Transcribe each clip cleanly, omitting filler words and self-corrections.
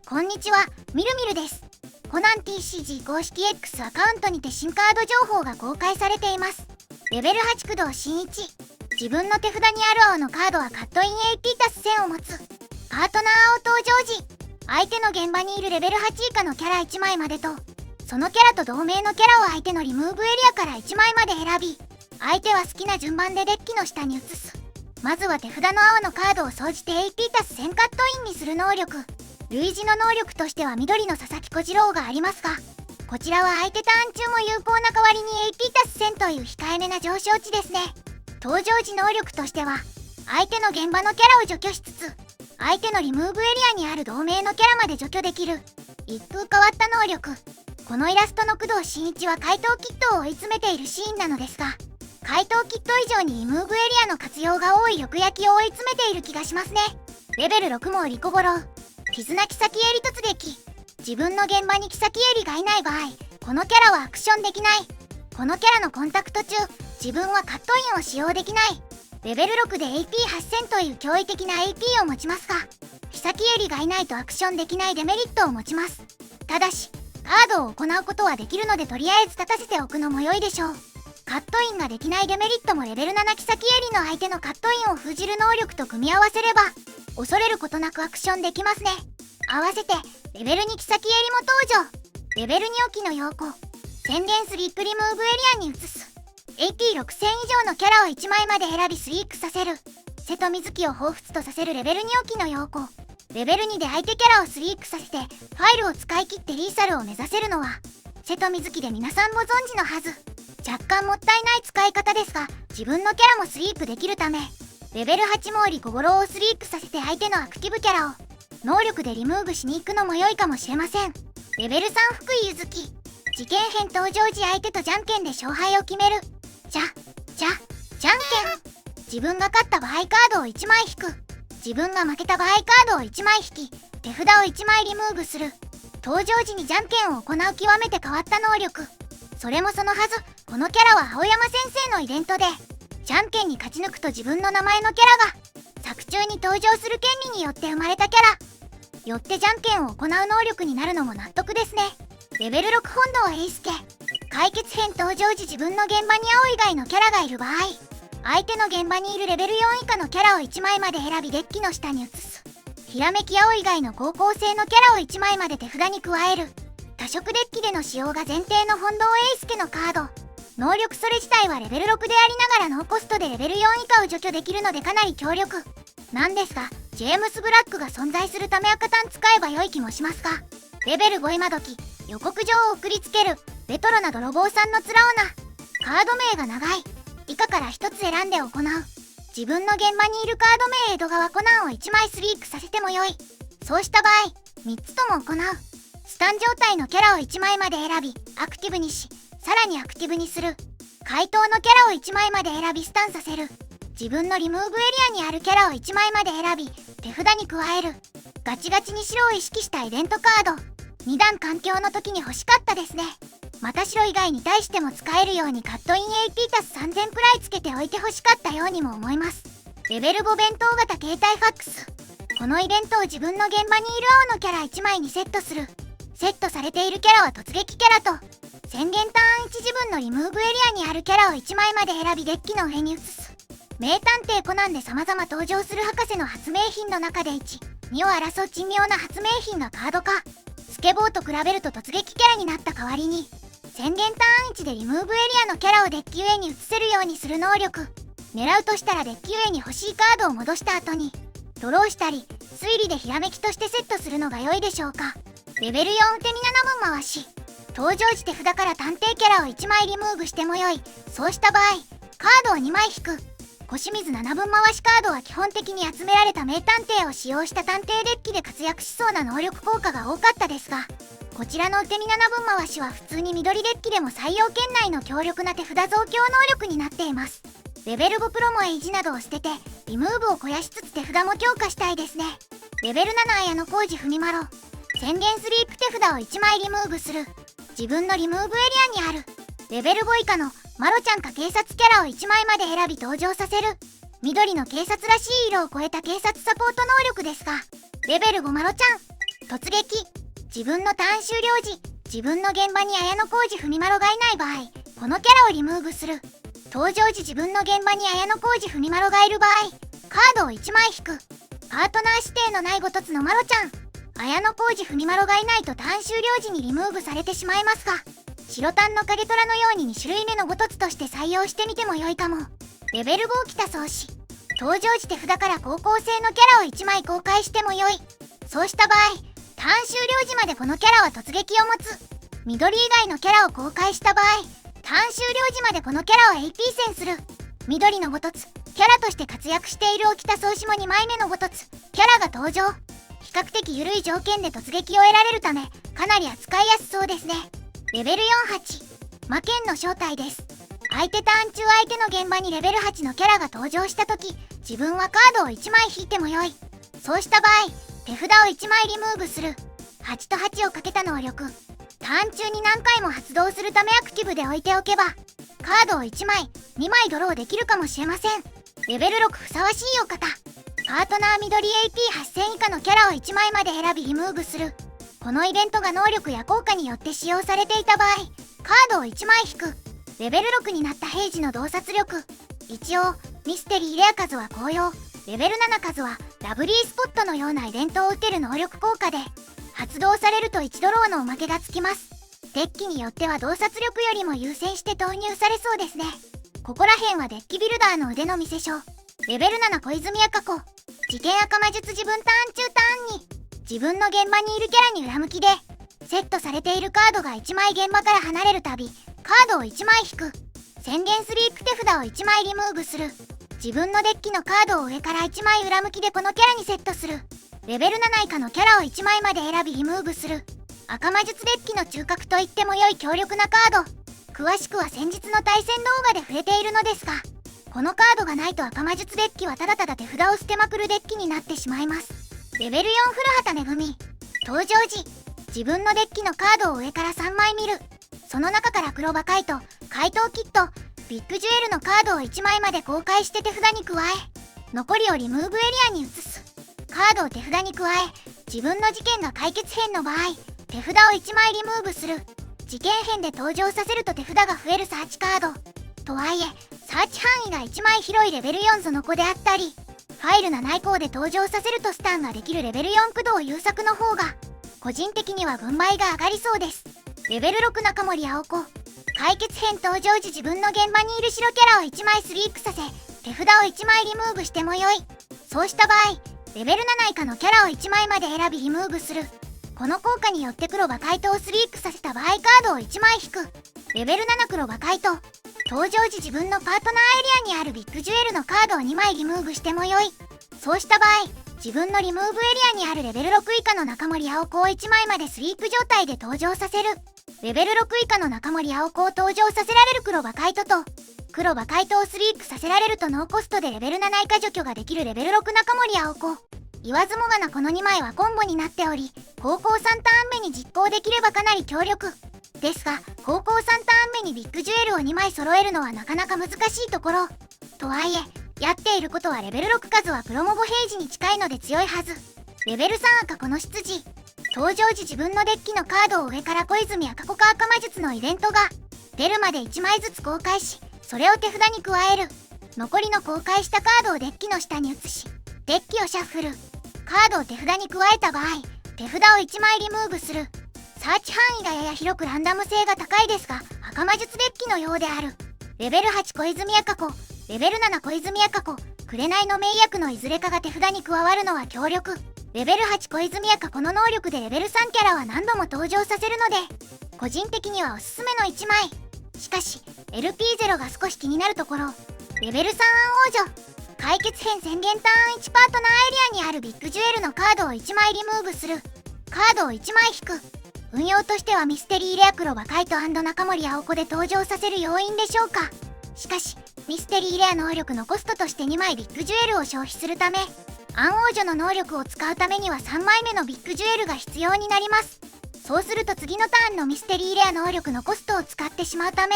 こんにちは、みるみるです。コナン TCG 公式 X アカウントにて新カード情報が公開されています。レベル8駆動新1。自分の手札にある青のカードはカットイン AP+1000 を持つ。パートナー青登場時、相手の現場にいるレベル8以下のキャラ1枚までと、そのキャラと同名のキャラを相手のリムーブエリアから1枚まで選び、相手は好きな順番でデッキの下に移す。まずは手札の青のカードを総じて AP+1000 カットインにする能力。類似の能力としては緑の佐々木小次郎がありますが、こちらは相手ターン中も有効な代わりに AP+1000 という控えめな上昇値ですね。登場時能力としては、相手の現場のキャラを除去しつつ、相手のリムーブエリアにある同名のキャラまで除去できる一風変わった能力。このイラストの工藤新一は怪盗キットを追い詰めているシーンなのですが、怪盗キット以上にリムーブエリアの活用が多いよく焼きを追い詰めている気がしますね。レベル6もリコボロウ。絆キサキエリ突撃。自分の現場にキサキエリがいない場合、このキャラはアクションできない。このキャラのコンタクト中、自分はカットインを使用できない。レベル6で AP8000 という驚異的な AP を持ちますが、キサキエリがいないとアクションできないデメリットを持ちます。ただし、カードを行うことはできるのでとりあえず立たせておくのも良いでしょう。カットインができないデメリットもレベル7キサキエリの相手のカットインを封じる能力と組み合わせれば、恐れることなくアクションできますね。合わせて、レベル2キサキエリも登場。レベル2沖の陽子。宣言スリップリムーブエリアに移す。AP6000 以上のキャラを1枚まで選びスリークさせる。瀬戸水木を彷彿とさせるレベル2沖の陽子。レベル2で相手キャラをスリークさせて、ファイルを使い切ってリーサルを目指せるのは、瀬戸水木で皆さんも存知のはず。若干もったいない使い方ですが、自分のキャラもスリープできるため、レベル8毛利小五郎をスリークさせて相手のアクティブキャラを能力でリムーブしに行くのも良いかもしれません。レベル3福井ゆずき。事件編登場時相手とじゃんけんで勝敗を決める。じゃんけん。自分が勝った場合カードを1枚引く。自分が負けた場合カードを1枚引き、手札を1枚リムーブする。登場時にじゃんけんを行う極めて変わった能力。それもそのはず、このキャラは青山先生のイベントで、じゃんけんに勝ち抜くと自分の名前のキャラが、作中に登場する権利によって生まれたキャラ。よってじゃんけんを行う能力になるのも納得ですね。レベル6本堂栄介。解決編登場時自分の現場に青以外のキャラがいる場合、相手の現場にいるレベル4以下のキャラを1枚まで選びデッキの下に移す。ひらめき青以外の高校生のキャラを1枚まで手札に加える。多色デッキでの使用が前提の本堂栄介のカード。能力それ自体はレベル6でありながらノーコストでレベル4以下を除去できるのでかなり強力なんですが、ジェームス・ブラックが存在するため赤単使えば良い気もしますが、レベル5今時予告状を送りつけるレトロな泥棒さんのつらおな。カード名が長い。以下から1つ選んで行う。自分の現場にいるカード名江戸川コナンを1枚スリークさせても良い。そうした場合3つとも行う。スタン状態のキャラを1枚まで選びアクティブにし、さらにアクティブにする。怪盗のキャラを1枚まで選びスタンさせる。自分のリムーブエリアにあるキャラを1枚まで選び手札に加える。ガチガチに白を意識したイベントカード。2段環境の時に欲しかったですね。また白以外に対しても使えるようにカットイン AP+3000 くらいつけておいて欲しかったようにも思います。レベル5弁当型携帯ファックス。このイベントを自分の現場にいる青のキャラ1枚にセットする。セットされているキャラは突撃キャラと宣言ターン1自分のリムーブエリアにあるキャラを1枚まで選びデッキの上に移す。名探偵コナンで様々登場する博士の発明品の中で1、2を争う珍妙な発明品がカード化。スケボーと比べると突撃キャラになった代わりに、宣言ターン1でリムーブエリアのキャラをデッキ上に移せるようにする能力。狙うとしたらデッキ上に欲しいカードを戻した後に、ドローしたり、推理でひらめきとしてセットするのが良いでしょうか。レベル4手に7分回し。登場時手札から探偵キャラを1枚リムーブしても良い。そうした場合、カードを2枚引く。小清水7分回しカードは基本的に集められた名探偵を使用した探偵デッキで活躍しそうな能力効果が多かったですが、こちらの手に7分回しは普通に緑デッキでも採用圏内の強力な手札増強能力になっています。レベル5プロモエイジなどを捨てて、リムーブを肥やしつつ手札も強化したいですね。レベル7綾野浩二文丸。宣言スリープ手札を1枚リムーブする。自分のリムーブエリアにあるレベル5以下のマロちゃんか警察キャラを1枚まで選び登場させる。緑の警察らしい色を超えた警察サポート能力ですが、レベル5マロちゃん。突撃。自分のターン終了時、自分の現場に綾小路文麿がいない場合、このキャラをリムーブする。登場時自分の現場に綾小路文麿がいる場合、カードを1枚引く。パートナー指定のないごとつのまろちゃん。綾小路文麿がいないとターン終了時にリムーブされてしまいますが、白タンの影虎のように2種類目のごとつとして採用してみても良いかも。レベル5北宗師。登場時手札から高校生のキャラを1枚公開しても良い。そうした場合、ターン終了時までこのキャラは突撃を持つ。緑以外のキャラを公開した場合、ターン終了時までこのキャラを AP 戦する。緑のごとつ、キャラとして活躍している沖田総司も2枚目のごとつ、キャラが登場。比較的緩い条件で突撃を得られるため、かなり扱いやすそうですね。レベル48、魔剣の正体です。相手ターン中相手の現場にレベル8のキャラが登場した時、自分はカードを1枚引いても良い。そうした場合、手札を1枚リムーブする。8と8をかけた能力。ターン中に何回も発動するためアクティブで置いておけば、カードを1枚、2枚ドローできるかもしれません。レベル6ふさわしいお方。パートナー緑 AP8000 以下のキャラを1枚まで選びリムーブする。このイベントが能力や効果によって使用されていた場合、カードを1枚引く。レベル6になった平時の洞察力。一応、ミステリーレア数は紅葉。レベル7数はラブリースポットのようなイベントを打てる能力効果で、発動されると1ドローのおまけがつきます。デッキによっては洞察力よりも優先して投入されそうですね。ここら辺はデッキビルダーの腕の見せ所。レベル7小泉赤子。事件赤魔術自分ターン中ターンに自分の現場にいるキャラに裏向きでセットされているカードが1枚現場から離れるたびカードを1枚引く。宣言スリープ手札を1枚リムーブする。自分のデッキのカードを上から1枚裏向きでこのキャラにセットする。レベル7以下のキャラを1枚まで選びリムーブする。赤魔術デッキの中核といっても良い強力なカード。詳しくは先日の対戦動画で触れているのですが、このカードがないと赤魔術デッキはただただ手札を捨てまくるデッキになってしまいます。レベル4古畑めぐみ。登場時、自分のデッキのカードを上から3枚見る。その中から黒馬カイト、怪盗キット、ビッグジュエルのカードを1枚まで公開して手札に加え、残りをリムーブエリアに移す。カードを手札に加え、自分の事件が解決編の場合、手札を1枚リムーブする。事件編で登場させると手札が増えるサーチカード。とはいえ、サーチ範囲が1枚広いレベル4その子であったり、ファイル7以降で登場させるとスタンができるレベル4駆動優作の方が、個人的には軍配が上がりそうです。レベル6中森青子。解決編登場時自分の現場にいる白キャラを1枚スリープさせ、手札を1枚リムーブしても良い。そうした場合、レベル7以下のキャラを1枚まで選びリムーブする。この効果によって黒馬怪盗をスリープさせた場合カードを1枚引く。レベル7黒馬怪盗。登場時自分のパートナーエリアにあるビッグジュエルのカードを2枚リムーブしても良い。そうした場合、自分のリムーブエリアにあるレベル6以下の中森青子を1枚までスリープ状態で登場させる。レベル6以下の中森青子を登場させられる黒馬怪盗と、黒馬怪盗をスリープさせられるとノーコストでレベル7以下除去ができるレベル6中森青子。言わずもがなこの2枚はコンボになっており、高校3ターン目に実行できればかなり強力。ですが、高校3ターン目にビッグジュエルを2枚揃えるのはなかなか難しいところ。とはいえ、やっていることはレベル6数はプロモボ平時に近いので強いはず。レベル3赤子の執事。登場時自分のデッキのカードを上から小泉赤子か赤魔術のイベントが出るまで1枚ずつ公開し、それを手札に加える。残りの公開したカードをデッキの下に移し、デッキをシャッフル。カードを手札に加えた場合、手札を1枚リムーブする。サーチ範囲がやや広くランダム性が高いですが、赤魔術デッキのようである。レベル8小泉赤子、レベル7小泉赤子、紅の名役のいずれかが手札に加わるのは強力。レベル8小泉赤子の能力でレベル3キャラは何度も登場させるので、個人的にはおすすめの1枚。しかし、LP0 が少し気になるところ。レベル3暗王女。解決編宣言ターン1パートナーエリアにあるビッグジュエルのカードを1枚リムーブする。カードを1枚引く。運用としてはミステリーレア黒馬カイト&中森青子で登場させる要因でしょうか。しかし、ミステリーレア能力のコストとして2枚ビッグジュエルを消費するため、暗王女の能力を使うためには3枚目のビッグジュエルが必要になります。そうすると次のターンのミステリーレア能力のコストを使ってしまうため、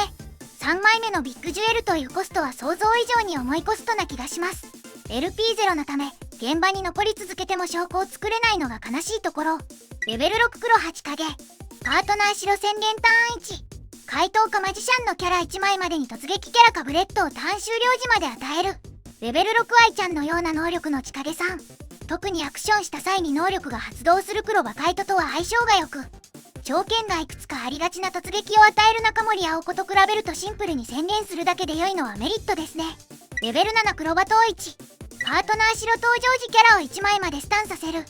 3枚目のビッグジュエルというコストは想像以上に重いコストな気がします。LP0 のため、現場に残り続けても証拠を作れないのが悲しいところ。レベル6黒8影パートナー白宣言ターン1怪盗かマジシャンのキャラ1枚までに突撃キャラかブレッドをターン終了時まで与える。レベル6愛ちゃんのような能力の千影さん、特にアクションした際に能力が発動する黒馬カイトとは相性が良く、条件がいくつかありがちな突撃を与える中森青子と比べるとシンプルに宣言するだけで良いのはメリットですね。レベル7黒馬統一パートナー白登場時キャラを1枚までスタンさせる。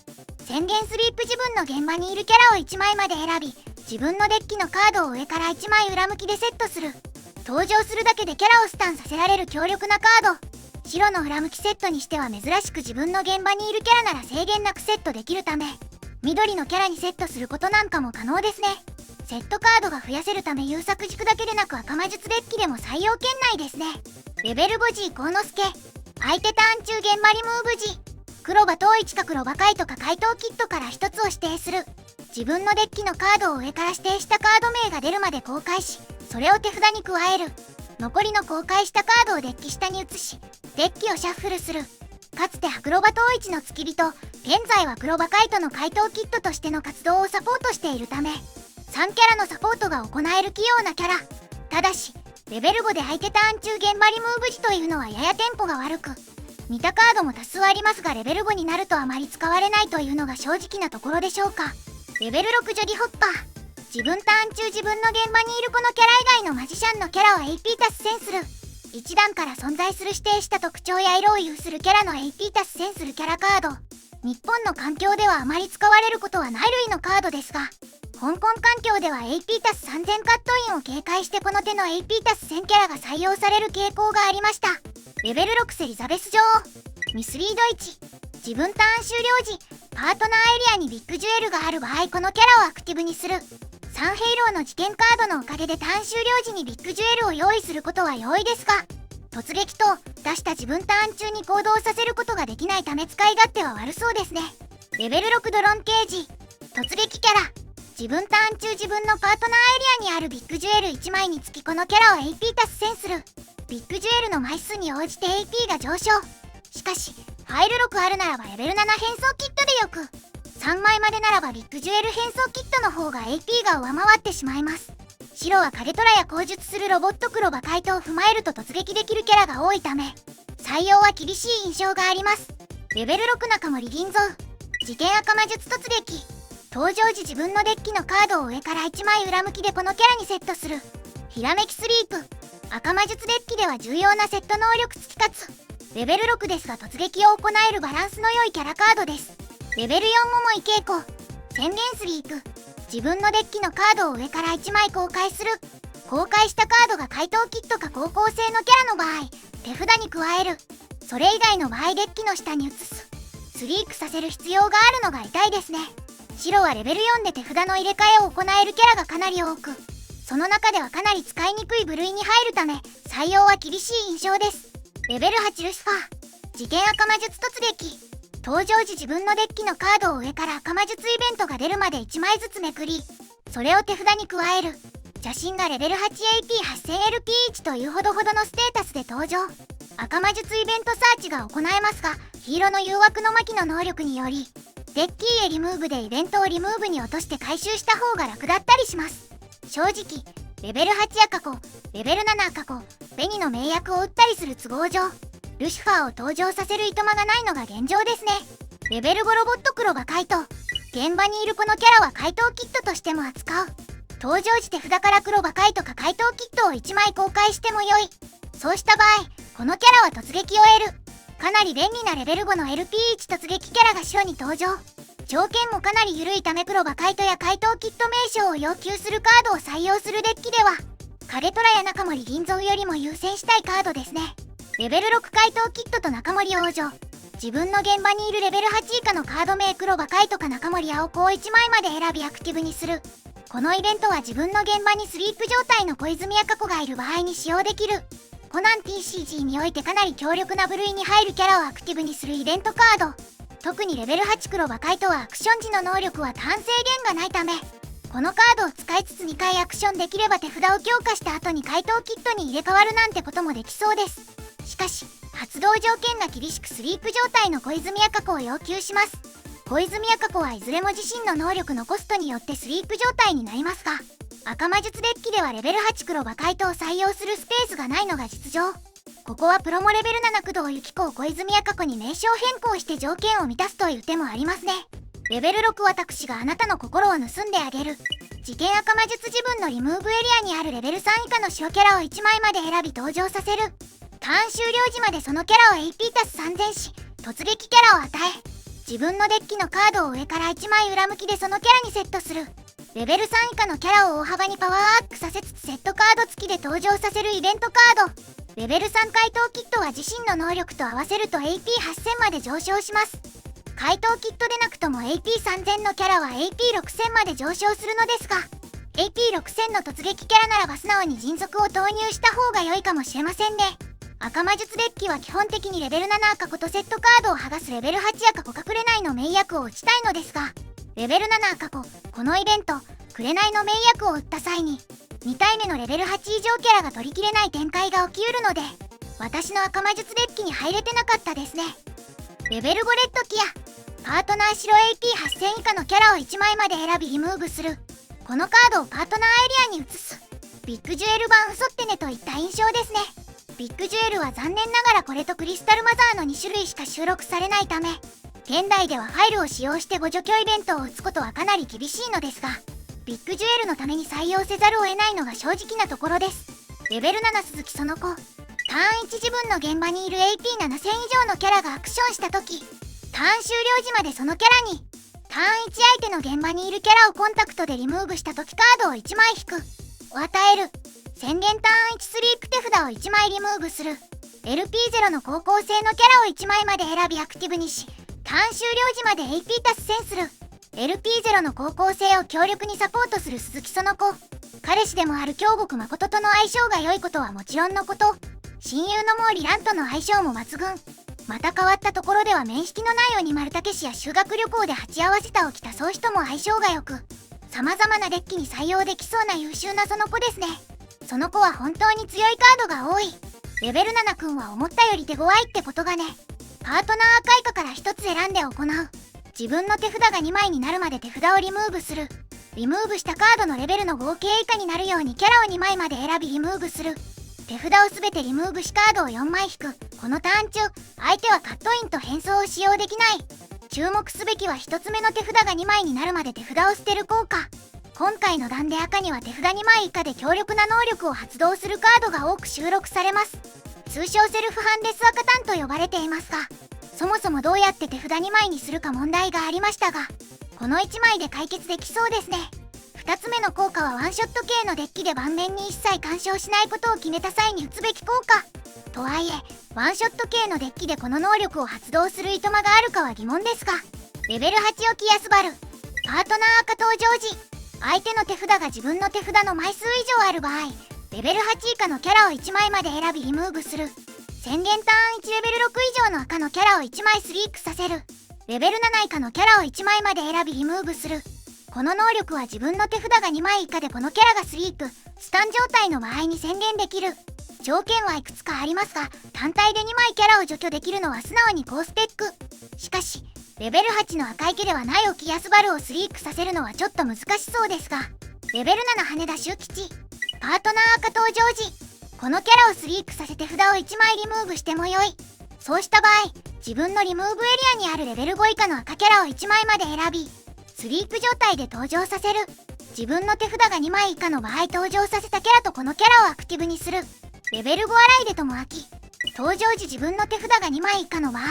宣言スリープ自分の現場にいるキャラを1枚まで選び、自分のデッキのカードを上から1枚裏向きでセットする。登場するだけでキャラをスタンさせられる強力なカード。白の裏向きセットにしては珍しく自分の現場にいるキャラなら制限なくセットできるため、緑のキャラにセットすることなんかも可能ですね。セットカードが増やせるため優作軸だけでなく赤魔術デッキでも採用圏内ですね。レベル5時幸之助相手ターン中現場リムーブ時黒馬統一か黒馬カイトか怪盗キットから1つを指定する。自分のデッキのカードを上から指定したカード名が出るまで公開し、それを手札に加える。残りの公開したカードをデッキ下に移し、デッキをシャッフルする。かつては黒馬統一の付き人、現在は黒馬カイトの怪盗キットとしての活動をサポートしているため、3キャラのサポートが行える器用なキャラ。ただし、レベル5で相手ターン中現場リムーブ時というのはややテンポが悪く、似たカードも多数ありますがレベル5になるとあまり使われないというのが正直なところでしょうか。レベル6ジョディホッパー自分ターン中自分の現場にいるこのキャラ以外のマジシャンのキャラを AP タスセンする。1段から存在する指定した特徴や色を有するキャラの AP タスセンするキャラカード。日本の環境ではあまり使われることはない類のカードですが、香港環境では AP タス3000カットインを警戒してこの手の AP タス1000キャラが採用される傾向がありました。レベル6エリザベス女王ミスリード1自分ターン終了時パートナーエリアにビッグジュエルがある場合このキャラをアクティブにする。サンヘイローの事件カードのおかげでターン終了時にビッグジュエルを用意することは容易ですが、突撃と出した自分ターン中に行動させることができないため使い勝手は悪そうですね。レベル6ドロンケージ突撃キャラ自分ターン中自分のパートナーエリアにあるビッグジュエル1枚につきこのキャラを AP タスセンする。ビッグジュエルの枚数に応じて AP が上昇。しかしファイル6あるならばレベル7変装キットでよく、3枚までならばビッグジュエル変装キットの方が AP が上回ってしまいます。白は影虎や口述するロボット黒馬怪盗を踏まえると突撃できるキャラが多いため採用は厳しい印象があります。レベル6中森銀蔵事件赤魔術突撃登場時自分のデッキのカードを上から1枚裏向きでこのキャラにセットする。ひらめきスリープ赤魔術デッキでは重要なセット能力付きかつレベル6ですが突撃を行えるバランスの良いキャラカードです。レベル4桃井恵子宣言スリープ自分のデッキのカードを上から1枚公開する。公開したカードが怪盗キットか高校生のキャラの場合手札に加える。それ以外の場合デッキの下に移す。スリークさせる必要があるのが痛いですね。白はレベル4で手札の入れ替えを行えるキャラがかなり多く、その中ではかなり使いにくい部類に入るため採用は厳しい印象です。レベル8ルシファー事件赤魔術突撃登場時自分のデッキのカードを上から赤魔術イベントが出るまで1枚ずつめくり、それを手札に加える。邪神がレベル 8AP8000LP1 というほどのステータスで登場。赤魔術イベントサーチが行えますが、黄色の誘惑の巻の能力によりデッキへリムーブでイベントをリムーブに落として回収した方が楽だったりします。正直レベル8赤子レベル7赤子紅の名役を打ったりする都合上ルシファーを登場させるいとまがないのが現状ですね。レベル5ロボット黒馬怪盗現場にいるこのキャラは怪盗キットとしても扱う。登場時手札から黒馬怪盗か怪盗キットを1枚公開しても良い。そうした場合このキャラは突撃を得る。かなり便利なレベル5の LP1 突撃キャラが白に登場。条件もかなり緩いため黒馬怪盗や怪盗キット名称を要求するカードを採用するデッキでは影虎や中森銀蔵よりも優先したいカードですね。レベル6怪盗キットと中森王女自分の現場にいるレベル8以下のカード名黒馬怪盗か中森青子を1枚まで選びアクティブにする。このイベントは自分の現場にスリープ状態の小泉赤子がいる場合に使用できる。コナン TCG においてかなり強力な部類に入るキャラをアクティブにするイベントカード。特にレベル8黒馬怪盗はアクション時の能力はターン制限がないためこのカードを使いつつ2回アクションできれば手札を強化した後に怪盗キットに入れ替わるなんてこともできそうです。しかし発動条件が厳しくスリープ状態の小泉赤子を要求します。小泉赤子はいずれも自身の能力のコストによってスリープ状態になりますが、赤魔術デッキではレベル8黒馬怪盗を採用するスペースがないのが実情。ここはプロモレベル7工藤由紀子を小泉赤子に名称変更して条件を満たすという手もありますね。レベル6私があなたの心を盗んであげる。次元赤魔術自分のリムーブエリアにあるレベル3以下の塩キャラを1枚まで選び登場させる。ターン終了時までそのキャラを AP 足す3000し、突撃キャラを与え、自分のデッキのカードを上から1枚裏向きでそのキャラにセットする。レベル3以下のキャラを大幅にパワーアップさせつつセットカード付きで登場させるイベントカード。レベル3怪盗キットは自身の能力と合わせると AP8000 まで上昇します。怪盗キットでなくとも AP3000 のキャラは AP6000 まで上昇するのですが、 AP6000 の突撃キャラならば素直に迅速を投入した方が良いかもしれませんね。赤魔術デッキは基本的にレベル7赤子とセットカードを剥がすレベル8赤子か紅の名役を打ちたいのですが、レベル7赤子、このイベント紅の名役を打った際に2体目のレベル8以上キャラが取りきれない展開が起きうるので、私の赤魔術デッキに入れてなかったですね。レベル5レッドティア、パートナー白 AP8000 以下のキャラを1枚まで選びリムーブする。このカードをパートナーエリアに移す。ビッグジュエル版ウソってねといった印象ですね。ビッグジュエルは残念ながらこれとクリスタルマザーの2種類しか収録されないため、現代ではファイルを使用してご除去イベントを打つことはかなり厳しいのですが、ビッグジュエルのために採用せざるを得ないのが正直なところです。レベル7鈴木その子、ターン1自分の現場にいる AP7000 以上のキャラがアクションした時、ターン終了時までそのキャラにターン1相手の現場にいるキャラをコンタクトでリムーブした時カードを1枚引く。を与える。宣言ターン1スリープ手札を1枚リムーブする。LP0 の高校生のキャラを1枚まで選びアクティブにし、ターン終了時まで AP 足す1000する。LP0 の高校生を強力にサポートする鈴木その子。彼氏でもある京極誠との相性が良いことはもちろんのこと、親友の毛利蘭との相性も抜群。また変わったところでは面識のない鬼丸武氏や修学旅行で鉢合わせたを着たそう人も相性が良く、様々なデッキに採用できそうな優秀なその子ですね。その子は本当に強いカードが多い。レベル7くんは思ったより手強いってことがね。パートナー赤以下から1つ選んで行う。自分の手札が2枚になるまで手札をリムーブする。リムーブしたカードのレベルの合計以下になるようにキャラを2枚まで選びリムーブする。手札を全てリムーブしカードを4枚引く。このターン中、相手はカットインと変装を使用できない。注目すべきは1つ目の手札が2枚になるまで手札を捨てる効果。今回の段で赤には手札2枚以下で強力な能力を発動するカードが多く収録されます。通称セルフハンデス赤タンと呼ばれていますが、そもそもどうやって手札2枚にするか問題がありましたが、この1枚で解決できそうですね。2つ目の効果はワンショット系のデッキで盤面に一切干渉しないことを決めた際に打つべき効果。とはいえ、ワンショット系のデッキでこの能力を発動するいとまがあるかは疑問ですが、レベル8置きやすばる。パートナー赤登場時、相手の手札が自分の手札の枚数以上ある場合、レベル8以下のキャラを1枚まで選びリムーブする。宣言ターン1レベル6以上の赤のキャラを1枚スリープさせる。レベル7以下のキャラを1枚まで選びリムーブする。この能力は自分の手札が2枚以下でこのキャラがスリープ、スタン状態の場合に宣言できる。条件はいくつかありますが、単体で2枚キャラを除去できるのは素直に高スペック。しかし、レベル8の赤池ではない置きやすばるをスリープさせるのはちょっと難しそうですが、レベル7羽田修吉、パートナー赤登場時、このキャラをスリープさせて札を1枚リムーブしてもよい。そうした場合、自分のリムーブエリアにあるレベル5以下の赤キャラを1枚まで選び、スリープ状態で登場させる。自分の手札が2枚以下の場合登場させたキャラとこのキャラをアクティブにする。レベル5洗いでとも秋、登場時自分の手札が2枚以下の場合、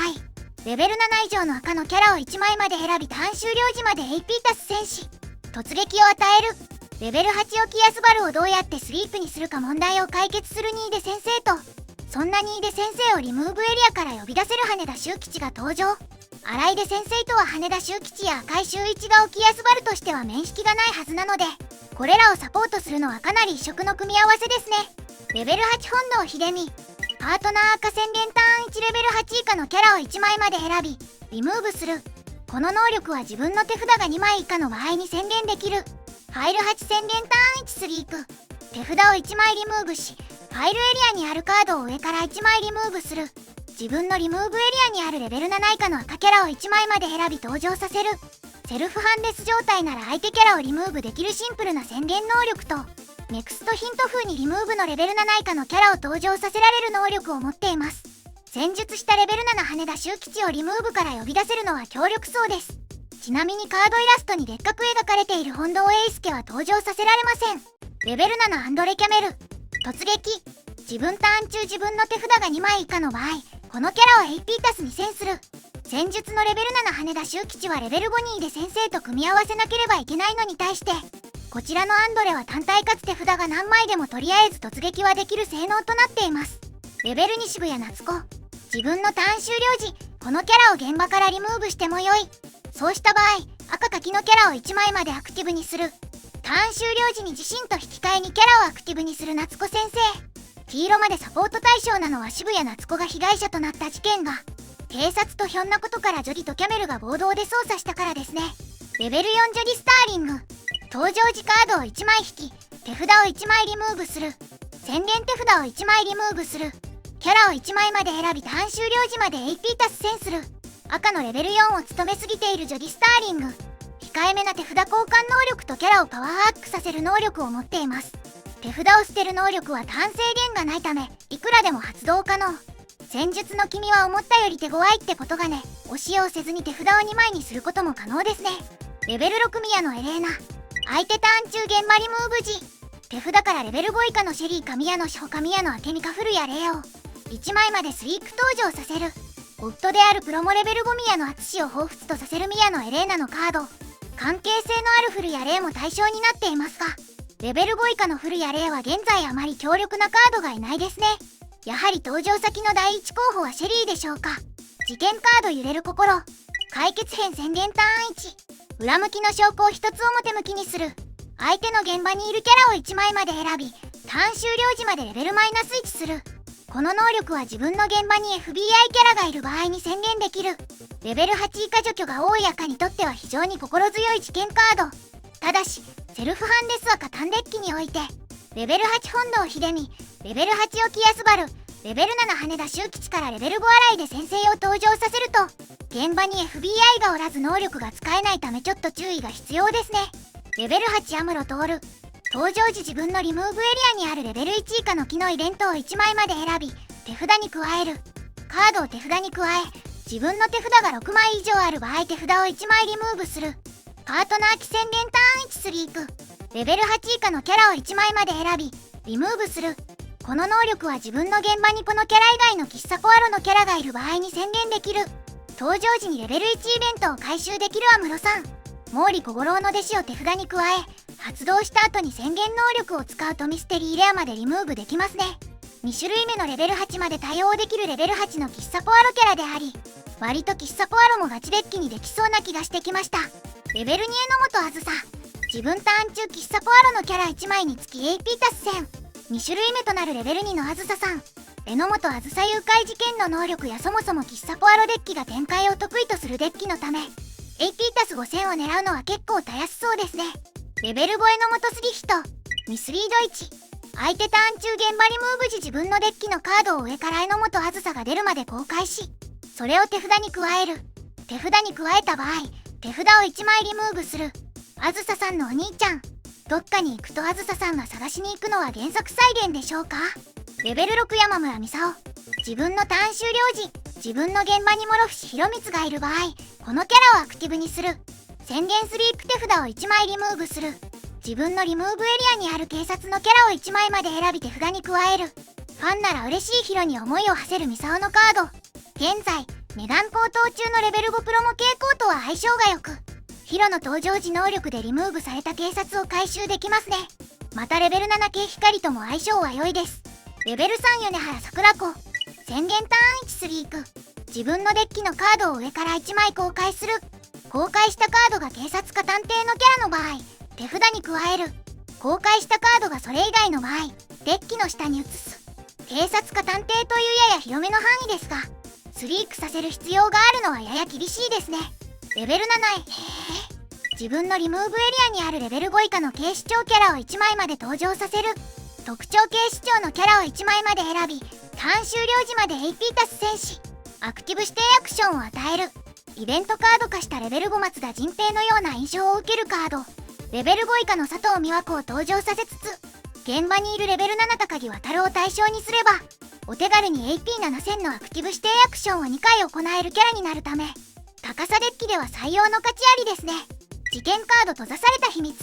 レベル7以上の赤のキャラを1枚まで選びターン終了時まで AP 足す戦士、突撃を与える。レベル8置きやすばるをどうやってスリープにするか問題を解決する新出先生と、そんな新出先生をリムーブエリアから呼び出せる羽田修吉が登場。荒井出先生とは羽田修吉や赤井秀一が置きやすばるとしては面識がないはずなので、これらをサポートするのはかなり異色の組み合わせですね。レベル8本能秀美、パートナー赤宣言ターン1レベル8以下のキャラを1枚まで選びリムーブする。この能力は自分の手札が2枚以下の場合に宣言できる。ファイル8宣言ターン1スリープ、手札を1枚リムーブし、ファイルエリアにあるカードを上から1枚リムーブする。自分のリムーブエリアにあるレベル7以下の赤キャラを1枚まで選び登場させる。セルフハンデス状態なら相手キャラをリムーブできるシンプルな宣言能力と、ネクストヒント風にリムーブのレベル7以下のキャラを登場させられる能力を持っています。戦術したレベル7羽田周吉をリムーブから呼び出せるのは強力そうです。ちなみにカードイラストにでっかく描かれている本堂エイスケは登場させられません。レベル7アンドレキャメル突撃。自分ターン中自分の手札が2枚以下の場合、このキャラを AP タスに戦する。戦術のレベル7羽田周吉はレベル5にで先生と組み合わせなければいけないのに対して、こちらのアンドレは単体かつ手札が何枚でもとりあえず突撃はできる性能となっています。レベル2渋谷夏子。自分のターン終了時、このキャラを現場からリムーブしてもよい。そうした場合、赤か黄のキャラを1枚までアクティブにする。ターン終了時に自身と引き換えにキャラをアクティブにする夏子先生。黄色までサポート対象なのは渋谷夏子が被害者となった事件が、警察とひょんなことからジョディとキャメルが合同で捜査したからですね。レベル4ジョディスターリング。登場時カードを1枚引き、手札を1枚リムーブする。宣言手札を1枚リムーブする。キャラを1枚まで選びターン終了時まで AP タス戦する。赤のレベル4を務めすぎているジョディスターリング。控えめな手札交換能力とキャラをパワーアップさせる能力を持っています。手札を捨てる能力はターン制限がないため、いくらでも発動可能。戦術の君は思ったより手強いってことがね。押し用せずに手札を2枚にすることも可能ですね。レベル6宮野エレーナ。相手ターン中現場リムーブ時、手札からレベル5以下のシェリーか宮野志保か宮野明美か古谷レオを1枚までスリーク登場させる。夫であるプロモレベル5宮野敦を彷彿とさせる宮野エレーナのカード。関係性のある古谷レイも対象になっていますが、レベル5以下の古谷レイは現在あまり強力なカードがいないですね。やはり登場先の第一候補はシェリーでしょうか。事件カード揺れる心。解決編宣言ターン1。裏向きの証拠を一つ表向きにする。相手の現場にいるキャラを1枚まで選び、ターン終了時までレベルマイナス1する。この能力は自分の現場に FBI キャラがいる場合に宣言できる。レベル8以下除去が多い赤にとっては非常に心強い事件カード。ただし、セルフハンデス赤単デッキにおいて、レベル8本堂秀美、レベル8沖安原、レベル7羽田周吉からレベル5洗いで先生を登場させると、現場に FBI がおらず能力が使えないためちょっと注意が必要ですね。レベル8アムロ徹。登場時自分のリムーブエリアにあるレベル1以下の木のイベントを1枚まで選び、手札に加える。カードを手札に加え、自分の手札が6枚以上ある場合手札を1枚リムーブする。パートナー期宣言ターン1スリーク。レベル8以下のキャラを1枚まで選び、リムーブする。この能力は自分の現場にこのキャラ以外の喫茶コアロのキャラがいる場合に宣言できる。登場時にレベル1イベントを回収できる安室さん。毛利小五郎の弟子を手札に加え、発動した後に宣言能力を使うとミステリーレアまでリムーブできますね。2種類目のレベル8まで対応できるレベル8の喫茶コアロキャラであり、割と喫茶コアロもガチデッキにできそうな気がしてきました。レベル2榎本あずさ。自分ターン中喫茶コアロのキャラ1枚につき AP 達成。2種類目となるレベル2のあずささん。榎本あずさ誘拐事件の能力やそもそも喫茶コアロデッキが展開を得意とするデッキのため、AP タス5000を狙うのは結構たやすそうですね。レベル5榎本杉人。ミスリード1。相手ターン中現場リムーブ時自分のデッキのカードを上から榎本あずさが出るまで公開し、それを手札に加える。手札に加えた場合、手札を1枚リムーブする。あずささんのお兄ちゃん。どっかに行くとあずささんが探しに行くのは原作再現でしょうか。レベル6山村美沙夫。自分のターン終了時、自分の現場に諸伏弘光がいる場合、このキャラをアクティブにする。宣言スリーク手札を1枚リムーブする。自分のリムーブエリアにある警察のキャラを1枚まで選び手札に加える。ファンなら嬉しいヒロに思いを馳せるミサオのカード。現在、値段高騰中のレベル5プロモ傾向とは相性が良く、ヒロの登場時能力でリムーブされた警察を回収できますね。またレベル7系光とも相性は良いです。レベル3米原桜子。宣言ターン1スリーク。自分のデッキのカードを上から1枚公開する。公開したカードが警察か探偵のキャラの場合、手札に加える。公開したカードがそれ以外の場合、デッキの下に移す。警察か探偵というやや広めの範囲ですが、スリークさせる必要があるのはやや厳しいですね。レベル7へ自分のリムーブエリアにあるレベル5以下の警視庁キャラを1枚まで登場させる。特徴警視庁のキャラを1枚まで選び、ターン終了時まで AP タス戦士。アクティブ指定アクションを与える。イベントカード化したレベル5松田迅平のような印象を受けるカード。レベル5以下の佐藤美和子を登場させつつ、現場にいるレベル7高木渉を対象にすれば、お手軽に AP7000 のアクティブ指定アクションを2回行えるキャラになるため、高さデッキでは採用の価値ありですね。事件カード閉ざされた秘密。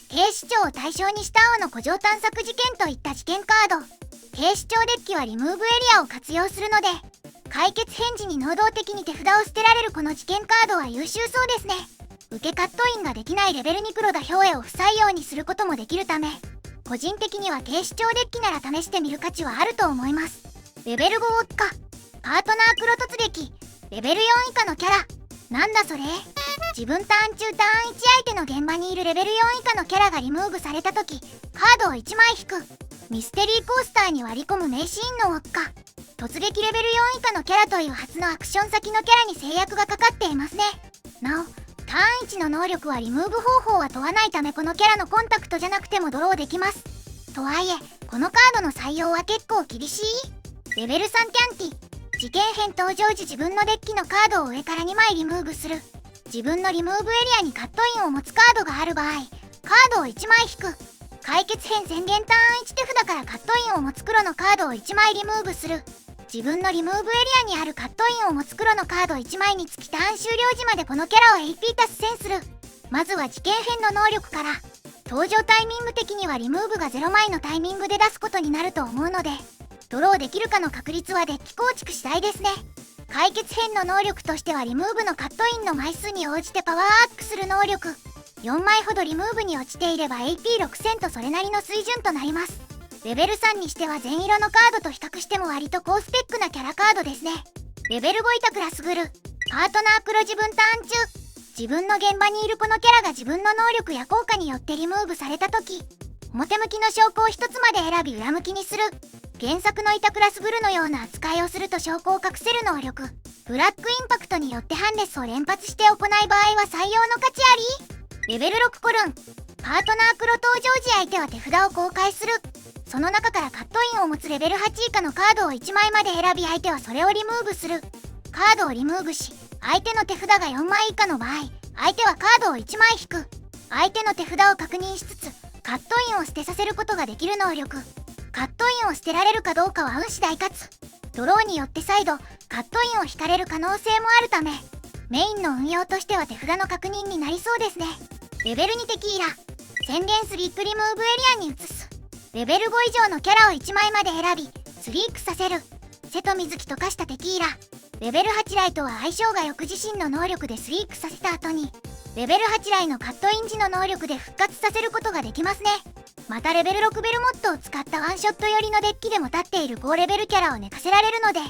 警視庁を対象にした青の古城探索事件といった事件カード。警視庁デッキはリムーブエリアを活用するので、解決返事に能動的に手札を捨てられるこの事件カードは優秀そうですね。受けカットインができないレベル2黒田兵衛を不採用にすることもできるため、個人的には警視庁デッキなら試してみる価値はあると思います。レベル5ウォッカパートナー黒突撃。レベル4以下のキャラ。なんだそれ。自分ターン中ターン1相手の現場にいるレベル4以下のキャラがリムーブされた時、カードを1枚引く。ミステリーコースターに割り込む名シーンのウォッカ。突撃レベル4以下のキャラという初のアクション先のキャラに制約がかかっていますね。なお、ターン1の能力はリムーブ方法は問わないため、このキャラのコンタクトじゃなくてもドローできます。とはいえ、このカードの採用は結構厳しい。レベル3キャンティ。事件編登場時自分のデッキのカードを上から2枚リムーブする。自分のリムーブエリアにカットインを持つカードがある場合、カードを1枚引く。解決編宣言ターン1手札からカットインを持つ黒のカードを1枚リムーブする。自分のリムーブエリアにあるカットインを持つ黒のカード1枚につきターン終了時までこのキャラを AP 達成する。まずは事件編の能力から。登場タイミング的にはリムーブが0枚のタイミングで出すことになると思うので、ドローできるかの確率はデッキ構築次第ですね。解決編の能力としてはリムーブのカットインの枚数に応じてパワーアップする能力。4枚ほどリムーブに落ちていれば AP6000 とそれなりの水準となります。レベル3にしては全色のカードと比較しても割と高スペックなキャラカードですね。レベル5板倉卓。パートナー黒自分ターン中。自分の現場にいるこのキャラが自分の能力や効果によってリムーブされた時、表向きの証拠を1つまで選び裏向きにする。原作の板倉卓のような扱いをすると証拠を隠せる能力。ブラックインパクトによってハンデスを連発して行う場合は採用の価値あり。レベル6コルン。パートナー黒登場時相手は手札を公開する。その中からカットインを持つレベル8以下のカードを1枚まで選び相手はそれをリムーブする。カードをリムーブし、相手の手札が4枚以下の場合、相手はカードを1枚引く。相手の手札を確認しつつ、カットインを捨てさせることができる能力。カットインを捨てられるかどうかは運次第かつ、ドローによって再度、カットインを引かれる可能性もあるため、メインの運用としては手札の確認になりそうですね。レベル2テキーラ。宣言スリップリムーブエリアに移す。レベル5以上のキャラを1枚まで選び、スリークさせる。瀬戸水木溶かしたテキーラ。レベル8ライとは相性が良く自身の能力でスリークさせた後に、レベル8ライのカットイン時の能力で復活させることができますね。またレベル6ベルモットを使ったワンショット寄りのデッキでも立っている高レベルキャラを寝かせられるので、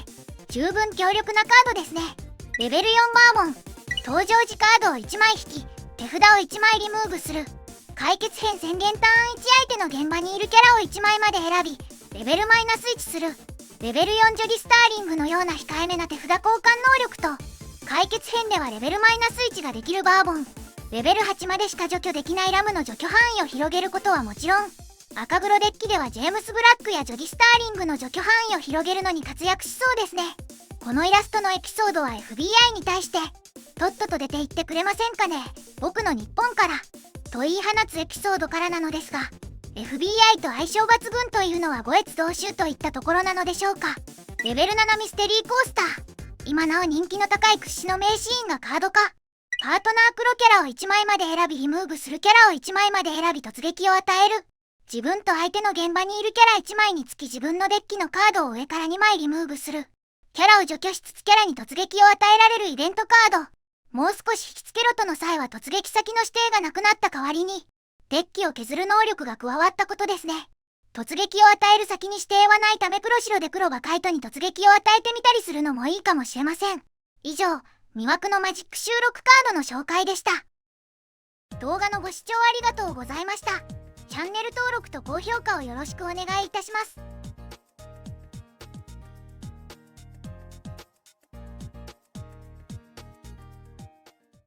十分強力なカードですね。レベル4バーモン。登場時カードを1枚引き、手札を1枚リムーブする。解決編宣言ターン1相手の現場にいるキャラを1枚まで選び、レベルマイナス1する。レベル4ジョディスターリングのような控えめな手札交換能力と、解決編ではレベルマイナス1ができるバーボン。レベル8までしか除去できないラムの除去範囲を広げることはもちろん、赤黒デッキではジェームス・ブラックやジョディスターリングの除去範囲を広げるのに活躍しそうですね。このイラストのエピソードは FBI に対して、とっとと出て行ってくれませんかね、僕の日本から、と言い放つエピソードからなのですが、FBI と相性抜群というのは五越同州といったところなのでしょうか。レベル7ミステリーコースター。今なお人気の高い屈指の名シーンがカード化。パートナー黒キャラを1枚まで選びリムーブするキャラを1枚まで選び突撃を与える。自分と相手の現場にいるキャラ1枚につき自分のデッキのカードを上から2枚リムーブする。キャラを除去しつつキャラに突撃を与えられるイベントカード。もう少し引きつけろとの際は突撃先の指定がなくなった代わりに、デッキを削る能力が加わったことですね。突撃を与える先に指定はないため黒白で黒がカイトに突撃を与えてみたりするのもいいかもしれません。以上、魅惑のマジック収録カードの紹介でした。動画のご視聴ありがとうございました。チャンネル登録と高評価をよろしくお願いいたします。